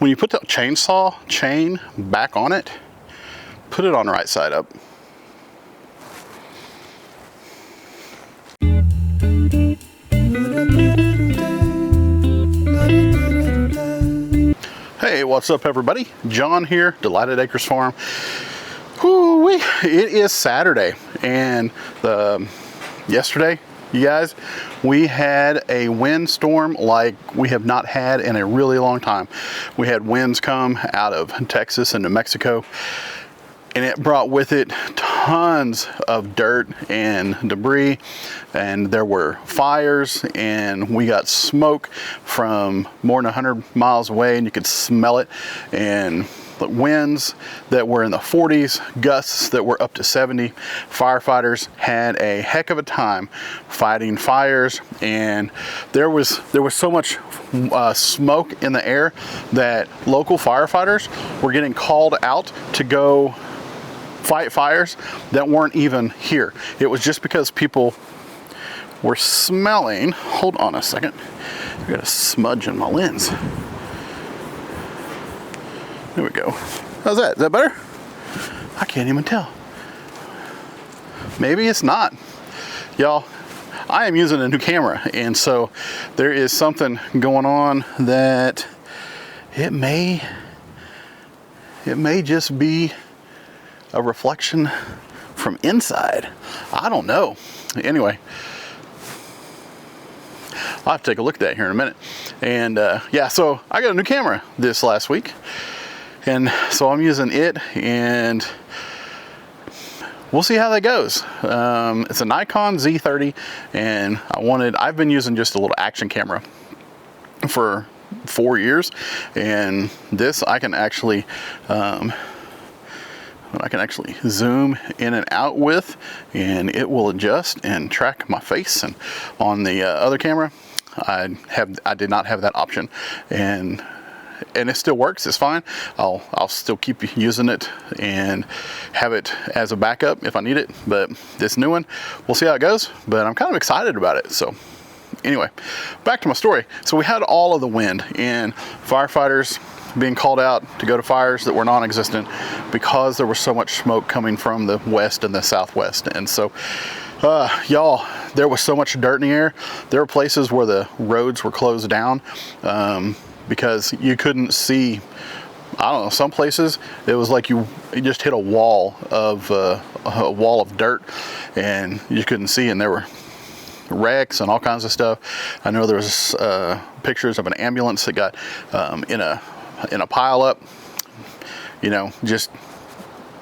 when you put the chainsaw chain back on it, put it on right side up. Hey, what's up everybody? John here, Delighted Acres Farm. Whoo-wee. It is Saturday, and yesterday, you guys, we had a windstorm like we have not had in a really long time. We had winds come out of Texas and New Mexico, and it brought with it tons of dirt and debris, and there were fires, and we got smoke from more than 100 miles away, and you could smell it, and the winds that were in the 40s, gusts that were up to 70. Firefighters had a heck of a time fighting fires, and there was so much smoke in the air that local firefighters were getting called out to go fight fires that weren't even here. It was just because people were smelling. Hold on a second, I got a smudge in my lens. There we go. How's that? Is that better? I can't even tell. Maybe it's not. Y'all, I am using a new camera, and so there is something going on that it may just be a reflection from inside. I don't know. Anyway, I'll have to take a look at that here in a minute. And yeah, so I got a new camera this last week, and so I'm using it, and we'll see how that goes. It's a Nikon Z30, and I've been using just a little action camera for 4 years, and this I can actually zoom in and out with, and it will adjust and track my face. And on the other camera, I did not have that option, and it still works. It's fine. I'll still keep using it and have it as a backup if I need it. But this new one, we'll see how it goes. But I'm kind of excited about it. So anyway, back to my story. So we had all of the wind and firefighters being called out to go to fires that were non-existent because there was so much smoke coming from the west and the southwest. And so y'all, there was so much dirt in the air. There were places where the roads were closed down because you couldn't see. I don't know, some places it was like you just hit a wall of dirt, and you couldn't see, and there were wrecks and all kinds of stuff. I know there was pictures of an ambulance that got in a pile up, you know, just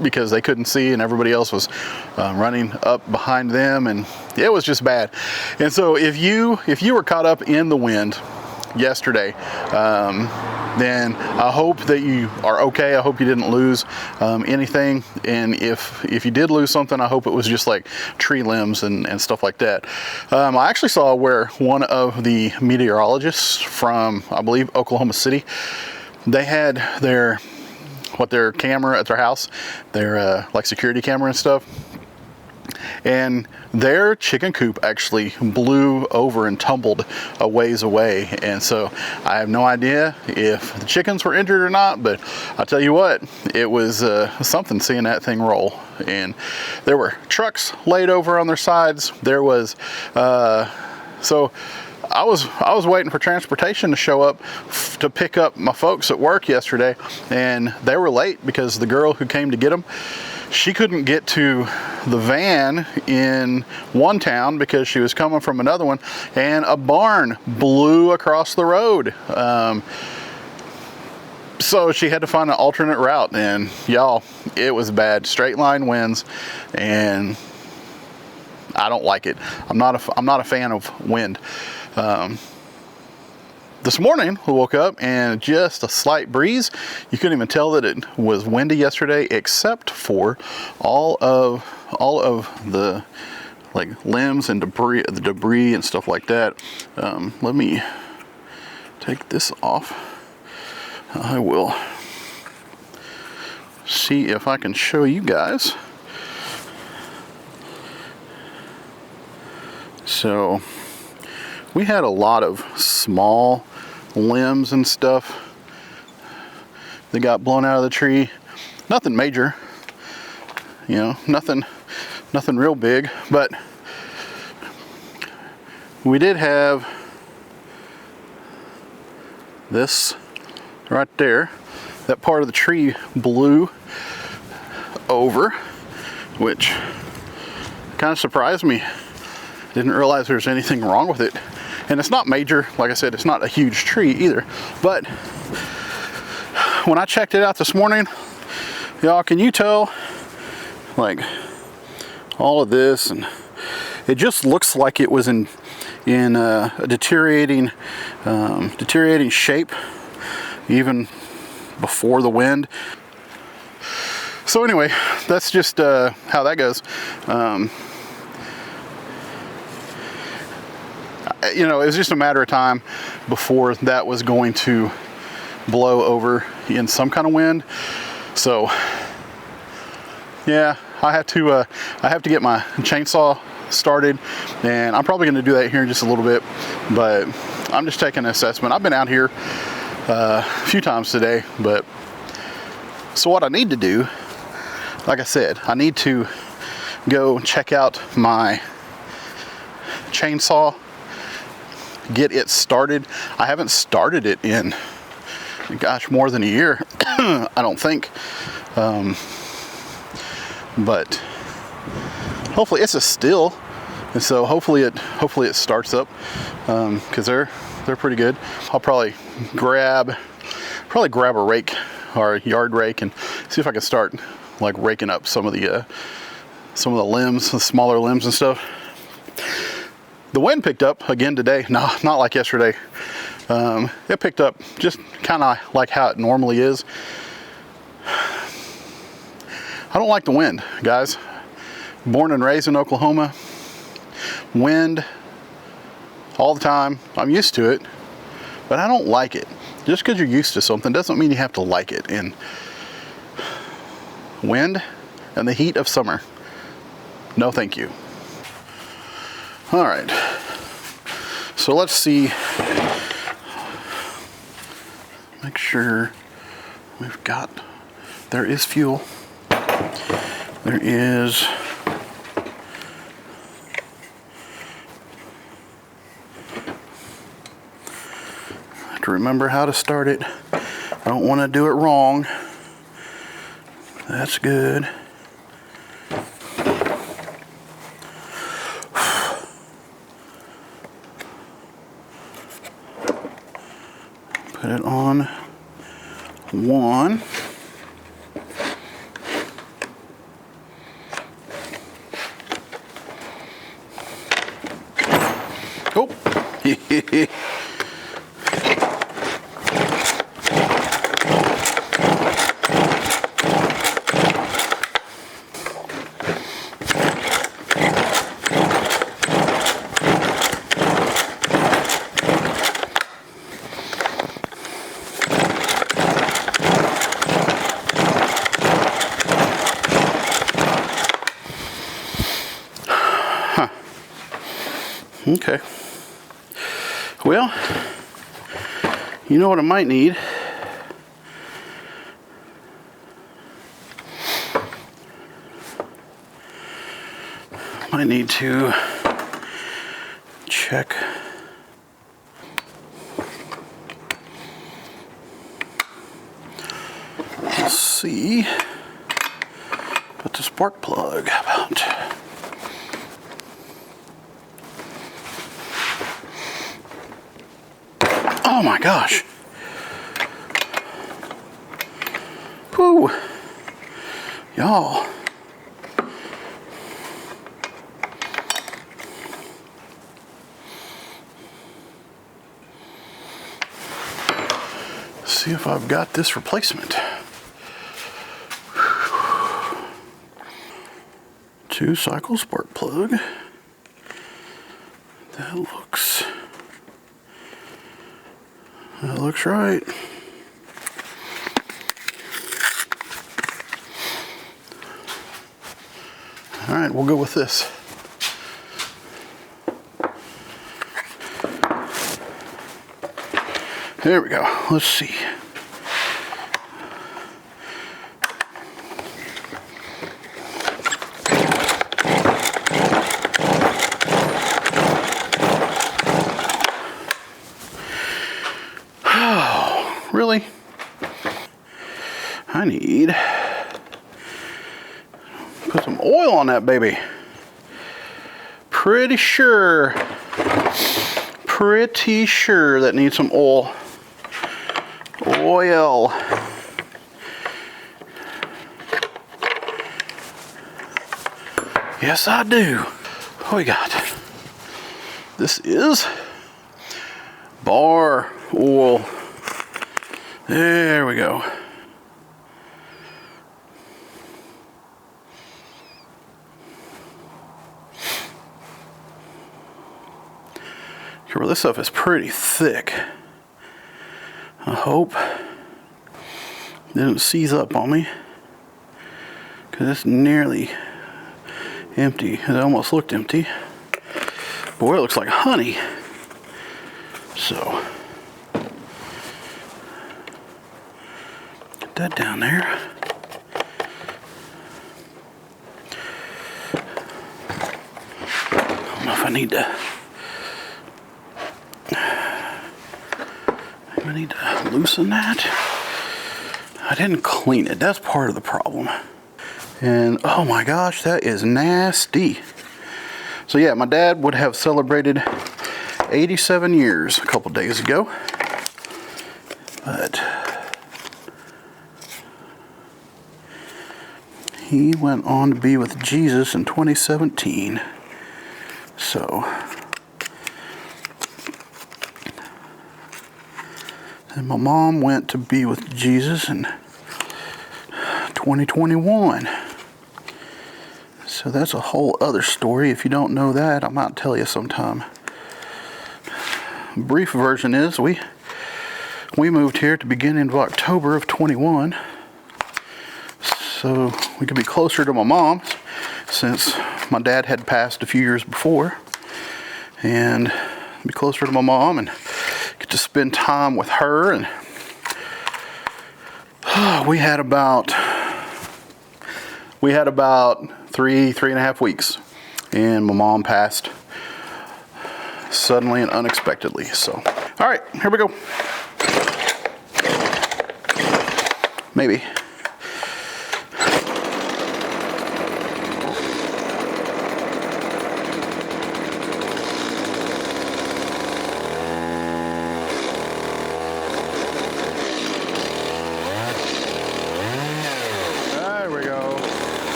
because they couldn't see and everybody else was running up behind them, and it was just bad. And so if you were caught up in the wind yesterday, then I hope that you are okay. I hope you didn't lose anything, and if you did lose something, I hope it was just like tree limbs and stuff like that. I actually saw where one of the meteorologists from, I believe, Oklahoma City, they had their camera at their house, their like security camera and stuff, and their chicken coop actually blew over and tumbled a ways away. And so I have no idea if the chickens were injured or not, but I'll tell you what, it was something seeing that thing roll. And there were trucks laid over on their sides. There was so I was waiting for transportation to show up to pick up my folks at work yesterday, and they were late because the girl who came to get them, she couldn't get to the van in one town because she was coming from another one, and a barn blew across the road. So she had to find an alternate route, and y'all, it was bad. Straight line winds, and I don't like it. I'm not a fan of wind. This morning we woke up and just a slight breeze. You couldn't even tell that it was windy yesterday, except for all of the like limbs and debris and stuff like that. Let me take this off. I will see if I can show you guys. So we had a lot of small limbs and stuff that got blown out of the tree. Nothing major, you know, nothing real big, but we did have this right there. That part of the tree blew over, which kind of surprised me. Didn't realize there was anything wrong with it. And it's not major, like I said, it's not a huge tree either. But when I checked it out this morning, y'all, can you tell, like, all of this, and it just looks like it was in a deteriorating shape even before the wind. So anyway, that's just how that goes. You know, it was just a matter of time before that was going to blow over in some kind of wind. So yeah, I have to get my chainsaw started, and I'm probably going to do that here in just a little bit, but I'm just taking an assessment. I've been out here a few times today, but so what I need to do, like I said, I need to go check out my chainsaw, get it started. I haven't started it in, gosh, more than a year. I don't think, but hopefully it's a still, and so hopefully it starts up, because they're pretty good. I'll probably grab a rake or a yard rake and see if I can start like raking up some of the limbs, the smaller limbs and stuff. The wind picked up again today. No, not like yesterday. It picked up just kind of like how it normally is. I don't like the wind, guys. Born and raised in Oklahoma. Wind all the time. I'm used to it, but I don't like it. Just because you're used to something doesn't mean you have to like it. And wind and the heat of summer, no thank you. All right, so let's see, make sure we've got, there is fuel, there is, I have to remember how to start it. I don't want to do it wrong. That's good. Put it on one. Oh. Okay. Well, you know what I might need? Might need to check. Let's see what the spark plug about. Oh my gosh. Whew. Y'all. See if I've got this replacement. 2-cycle spark plug. That looks right. All right, we'll go with this. There we go. Let's see. Oh, really? I need put some oil on that baby. Pretty sure that needs some oil. Oil. Yes, I do. What we got? This is bar oil. There we go. This stuff is pretty thick. I hope it didn't seize up on me, because it's nearly empty. It almost looked empty. Boy, it looks like honey. So get that down there. I don't know if I need to. I need to loosen that. I didn't clean it. That's part of the problem. And oh my gosh, that is nasty. So yeah, my dad would have celebrated 87 years a couple days ago. But he went on to be with Jesus in 2017. So and my mom went to be with Jesus in 2021. So that's a whole other story. If you don't know that, I might tell you sometime. Brief version is we moved here at the beginning of October of 21. So we could be closer to my mom, since my dad had passed a few years before. And be closer to my mom and get to spend time with her. And we had about 3.5 weeks, and my mom passed suddenly and unexpectedly. So all right, here we go. Maybe.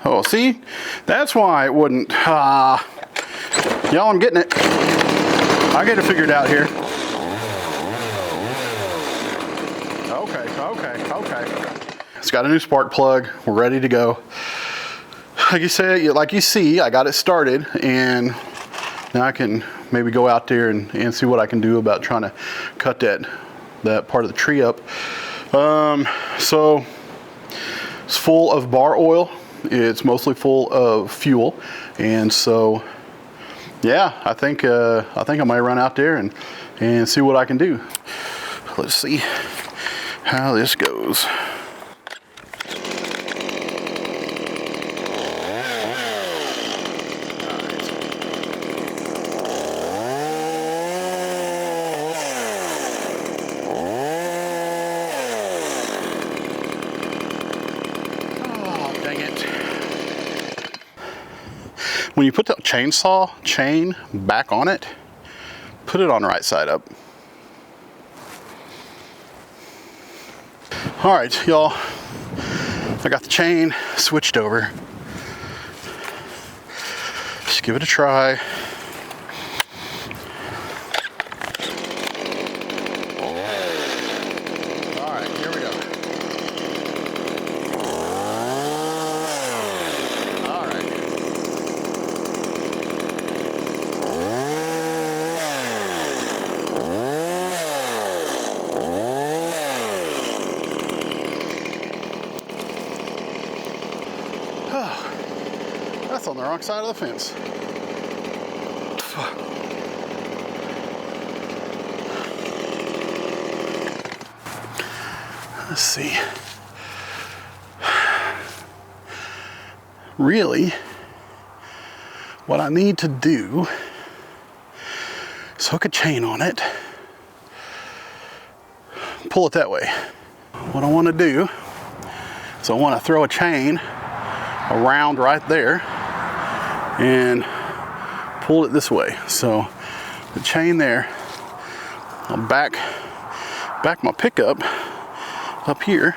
Oh, see? That's why it wouldn't. Y'all, I'm getting it. I get it figured out here. Okay. It's got a new spark plug. We're ready to go. Like you see, I got it started, and now I can maybe go out there and see what I can do about trying to cut that part of the tree up. So it's full of bar oil. It's mostly full of fuel, and so yeah, I think I might run out there and see what I can do. Let's see how this goes. When you put the chainsaw chain back on it, put it on the right side up. All right, y'all, I got the chain switched over. Just give it a try. That's on the wrong side of the fence. Let's see. Really, what I need to do is hook a chain on it, pull it that way. What I want to do is I want to throw a chain around right there and pull it this way. So the chain there, I'll back my pickup up here,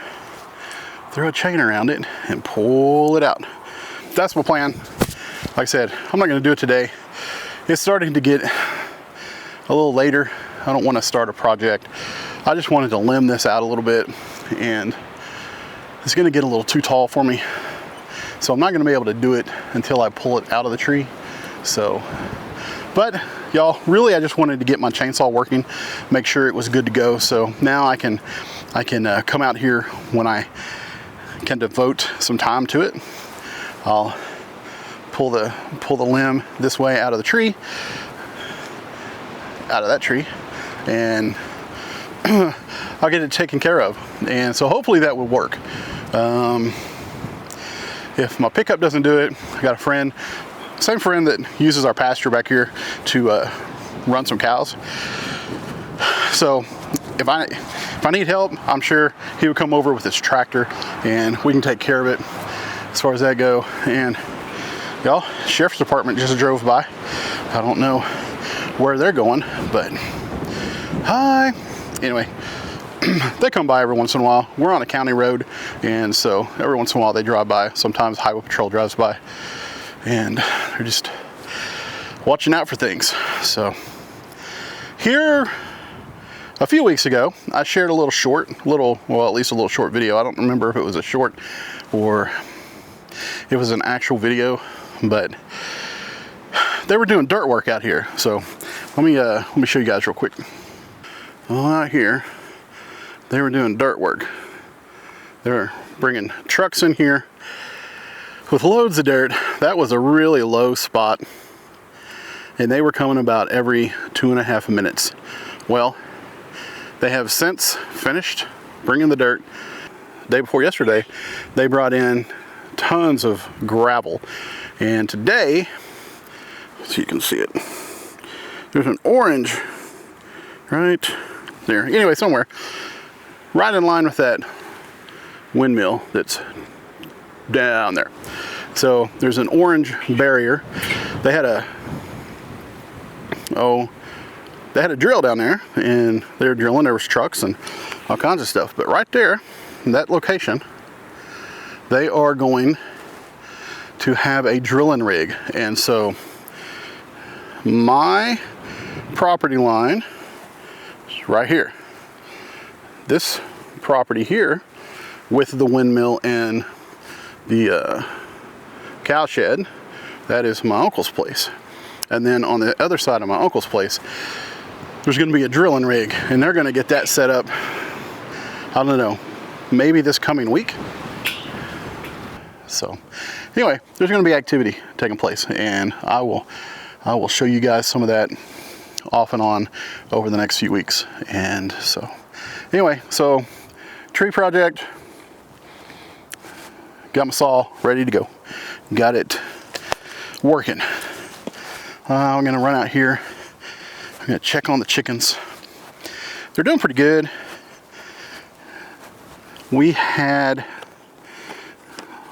throw a chain around it and pull it out. That's my plan. Like I said, I'm not going to do it today. It's starting to get a little later. I don't want to start a project. I just wanted to limb this out a little bit, and it's going to get a little too tall for me. So I'm not going to be able to do it until I pull it out of the tree. So, but y'all, really I just wanted to get my chainsaw working, make sure it was good to go. So now I can come out here when I can devote some time to it. I'll pull the limb this way out of the tree, out of that tree, and I'll get it taken care of. And so hopefully that will work. If my pickup doesn't do it, I got a friend, same friend that uses our pasture back here to run some cows. So if I need help, I'm sure he would come over with his tractor and we can take care of it as far as that go. And y'all, sheriff's department just drove by. I don't know where they're going, but hi. Anyway, they come by every once in a while. We're on a county road, and so every once in a while they drive by. Sometimes highway patrol drives by, and they're just watching out for things. So here, a few weeks ago, I shared a little short video. I don't remember if it was a short or it was an actual video, but they were doing dirt work out here. So let me show you guys real quick. Well, out here, they were doing dirt work. They were bringing trucks in here with loads of dirt. That was a really low spot, and they were coming about every 2.5 minutes. Well, they have since finished bringing the dirt. The day before yesterday, they brought in tons of gravel, and today, so you can see it, there's an orange right there. Anyway, somewhere right in line with that windmill that's down there. So there's an orange barrier. They had a drill down there, and they were drilling. There was trucks and all kinds of stuff. But right there, in that location, they are going to have a drilling rig. And so my property line is right here. This property here with the windmill and the cow shed, that is my uncle's place. And then on the other side of my uncle's place, there's going to be a drilling rig, and they're going to get that set up, I don't know, maybe this coming week. So anyway, there's going to be activity taking place, and I will show you guys some of that off and on over the next few weeks. And so anyway, so tree project, got my saw ready to go, got it working. I'm gonna run out here, I'm gonna check on the chickens. They're doing pretty good. We had,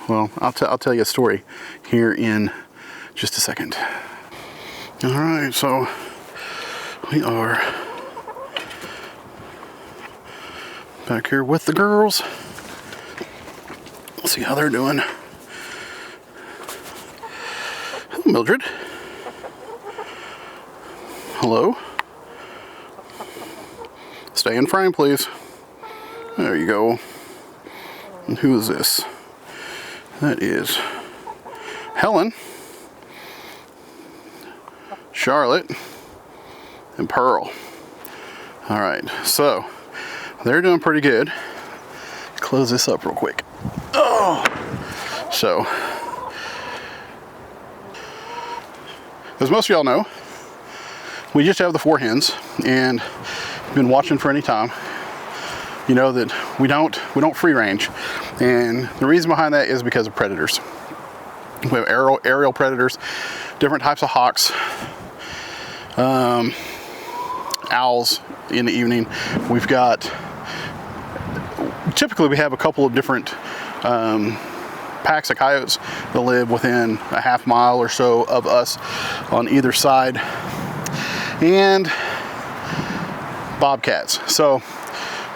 well, I'll tell you a story here in just a second. All right, so we are back here with the girls. Let's see how they're doing. Hello, Mildred. Hello. Stay in frame, please. There you go. And who is this? That is Helen, Charlotte, and Pearl. All right, so they're doing pretty good. Close this up real quick. Oh, so as most of y'all know, we just have the 4 hens, and you've been watching for any time, you know that we don't free range, and the reason behind that is because of predators. We have aerial predators, different types of hawks, owls in the evening. We've got, typically we have a couple of different packs of coyotes that live within a half mile or so of us on either side, and bobcats. So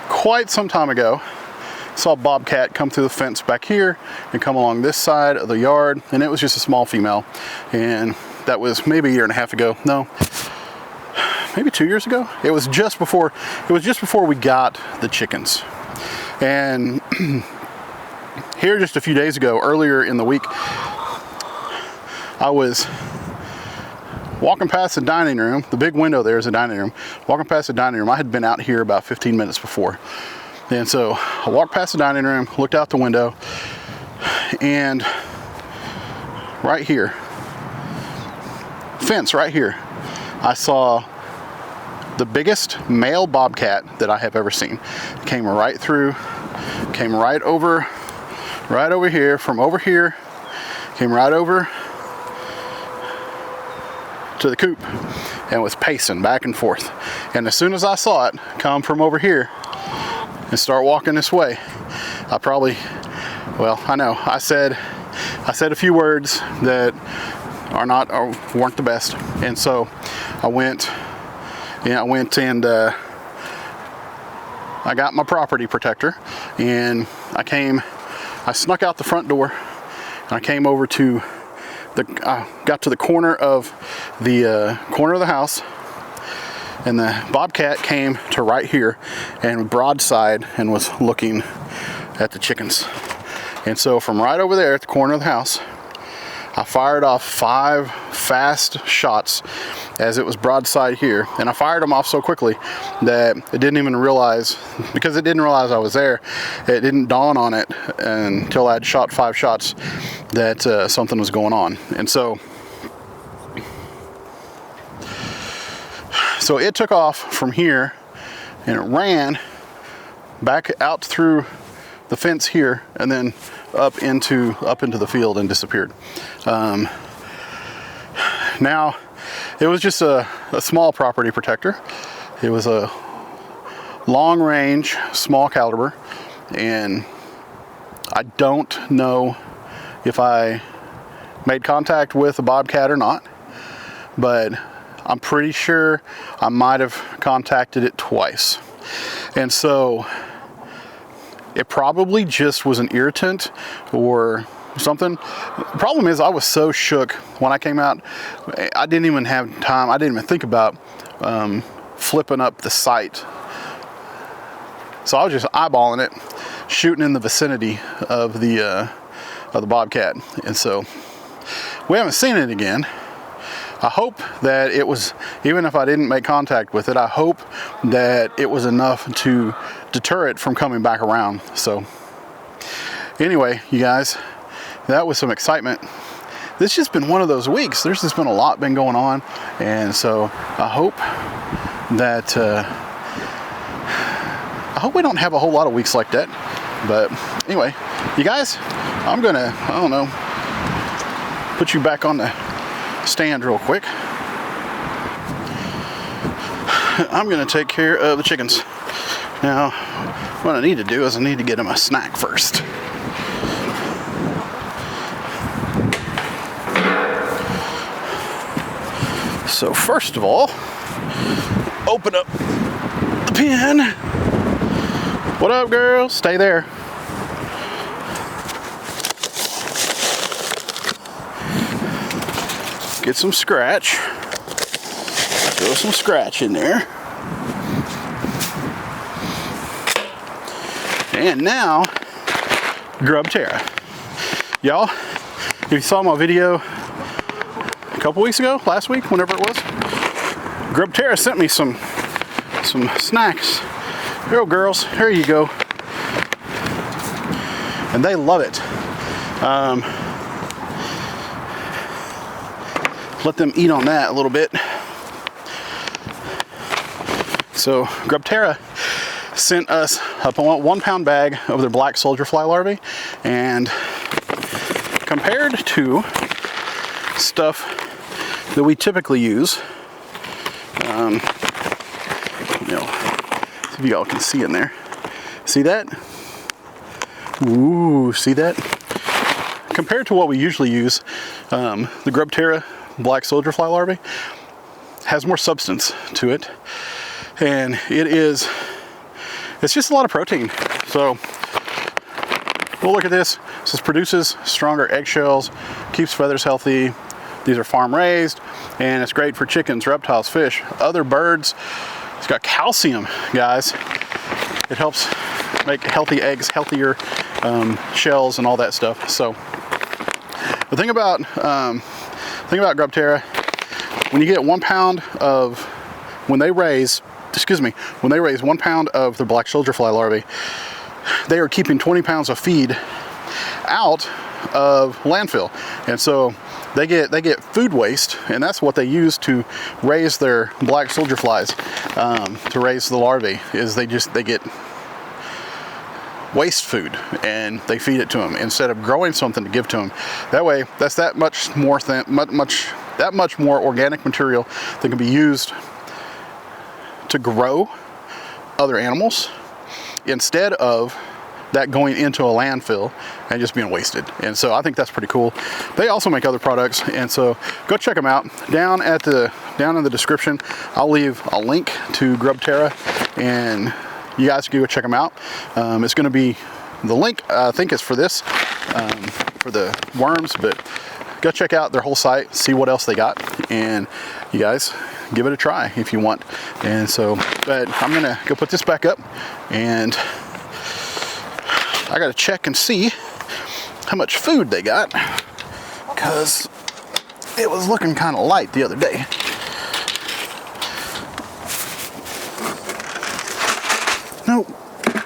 quite some time ago, saw a bobcat come through the fence back here and come along this side of the yard, and it was just a small female, and that was maybe a year and a half ago. No, maybe 2 years ago. It was just before we got the chickens. And here just a few days ago, earlier in the week, I was walking past the dining room. The big window there is a dining room. Walking past the dining room, I had been out here about 15 minutes before. And so I walked past the dining room, looked out the window, and right here, fence right here, I saw the biggest male bobcat that I have ever seen. It came right through, came right over here, from over here, came right over to the coop and was pacing back and forth. And as soon as I saw it come from over here and start walking this way, I said a few words that weren't the best. And so I went and I got my property protector, and I snuck out the front door, and I came over to got to the corner of the house, and the bobcat came to right here and broadside and was looking at the chickens. And so from right over there at the corner of the house, I fired off 5 fast shots as it was broadside here, and I fired them off so quickly that it didn't even realize, because it didn't realize I was there, it didn't dawn on it until I'd shot 5 shots that something was going on. And so it took off from here, and it ran back out through the fence here, and then up into the field and disappeared. Now, it was just a small property protector. It was a long range, small caliber, and I don't know if I made contact with a bobcat or not, but I'm pretty sure I might have contacted it twice. And so it probably just was an irritant or something. The problem is I was so shook when I came out, I didn't even have time, I didn't even think about flipping up the sight. So I was just eyeballing it, shooting in the vicinity of the bobcat. And so we haven't seen it again. I hope that it was, even if I didn't make contact with it, I hope that it was enough to deter it from coming back around. So anyway, you guys, that was some excitement. This has just been one of those weeks. There's just been a lot been going on. And so I hope that, I hope we don't have a whole lot of weeks like that. But anyway, you guys, I'm gonna, I don't know, put you back on the stand real quick. I'm gonna take care of the chickens. Now, what I need to do is I need to get them a snack first. So first of all, open up the pen. What up, girls? Stay there. Get some scratch. Throw some scratch in there. And now, Grub Terra. Y'all, if you saw my video a couple weeks ago, last week, whenever it was, Grub Terra sent me some snacks. Here, girls, here you go. And they love it. Let them eat on that a little bit. So Grub Terra sent us a 1 pound bag of their black soldier fly larvae, and compared compared to stuff that we typically use, see if y'all can see in there. See that? Ooh, see that? Compared to what we usually use, the Grub Terra black soldier fly larvae has more substance to it, and it's just a lot of protein. So we'll look at this. It says produces stronger eggshells, keeps feathers healthy. These are farm raised, and it's great for chickens, reptiles, fish, other birds. It's got calcium, guys. It helps make healthy eggs, healthier shells, and all that stuff. So the thing about Grub Terra, when you get 1 pound of, when they raise 1 pound of the black soldier fly larvae, they are keeping 20 pounds of feed out of landfill, and so they get food waste, and that's what they use to raise their black soldier flies, to raise the larvae. Is they get waste food and they feed it to them instead of growing something to give to them. That way, that's that much more organic material that can be used to grow other animals instead of that going into a landfill and just being wasted. And so I think that's pretty cool. They also make other products, and so go check them out. Down in the description, I'll leave a link to Grub Terra, and you guys can go check them out. It's going to be, the link I think is for this, for the worms, but go check out their whole site, see what else they got, and you guys give it a try if you want. And so, but I'm gonna go put this back up, and I gotta check and see how much food they got, because it was looking kind of light the other day. Nope,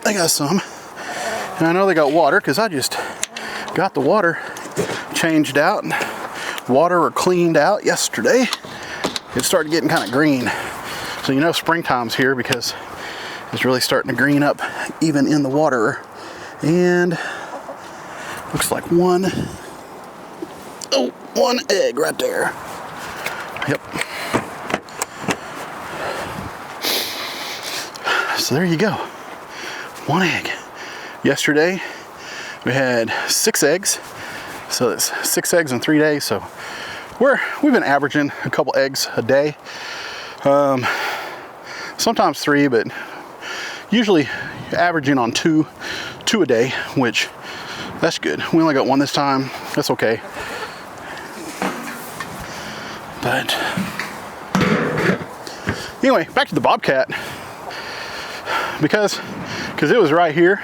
they got some. And I know they got water, because I just got the water changed out, water or cleaned out yesterday. It started getting kind of green. So you know springtime's here, because it's really starting to green up even in the water. And looks like one egg right there. Yep. So there you go. 1 egg. Yesterday we had 6 eggs. So that's 6 eggs in 3 days. So we've been averaging a couple eggs a day. Sometimes 3, but usually averaging on 2 a day, which that's good. We only got 1 this time. That's okay. But anyway, back to the Bobcat, because it was right here.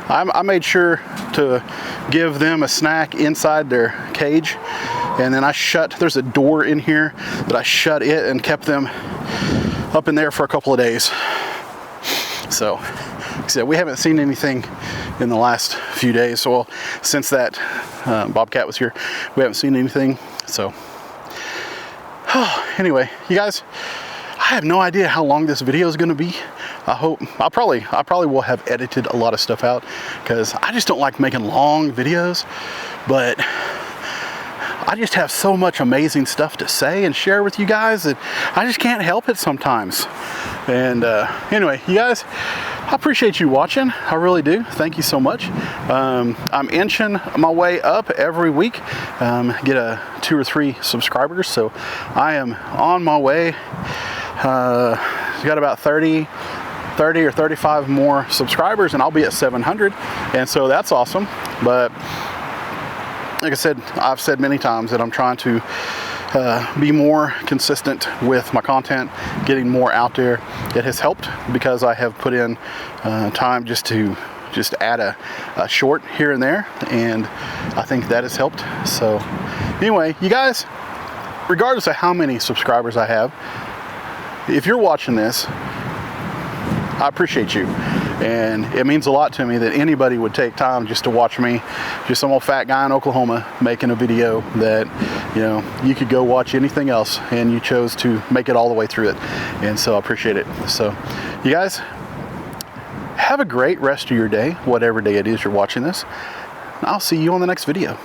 I made sure to give them a snack inside their cage, and then there's a door in here that I shut it and kept them up in there for a couple of days. So, like I said, we haven't seen anything in the last few days. So, since that Bobcat was here, we haven't seen anything. So, anyway, you guys, I have no idea how long this video is going to be. I probably will have edited a lot of stuff out, because I just don't like making long videos, but I just have so much amazing stuff to say and share with you guys that I just can't help it sometimes. And anyway, you guys, I appreciate you watching. I really do. Thank you so much. I'm inching my way up every week. Get 2 or 3 subscribers, so I am on my way. Got about 30 or 35 more subscribers, and I'll be at 700, and so that's awesome. But like I said, I've said many times that I'm trying to be more consistent with my content, getting more out there. It has helped, because I have put in time just to add a short here and there, and I think that has helped. So anyway, you guys, regardless of how many subscribers I have, if you're watching this, I appreciate you, and it means a lot to me that anybody would take time just to watch me, just some old fat guy in Oklahoma making a video that, you know, you could go watch anything else, and you chose to make it all the way through it, and so I appreciate it. So you guys, have a great rest of your day, whatever day it is you're watching this. I'll see you on the next video.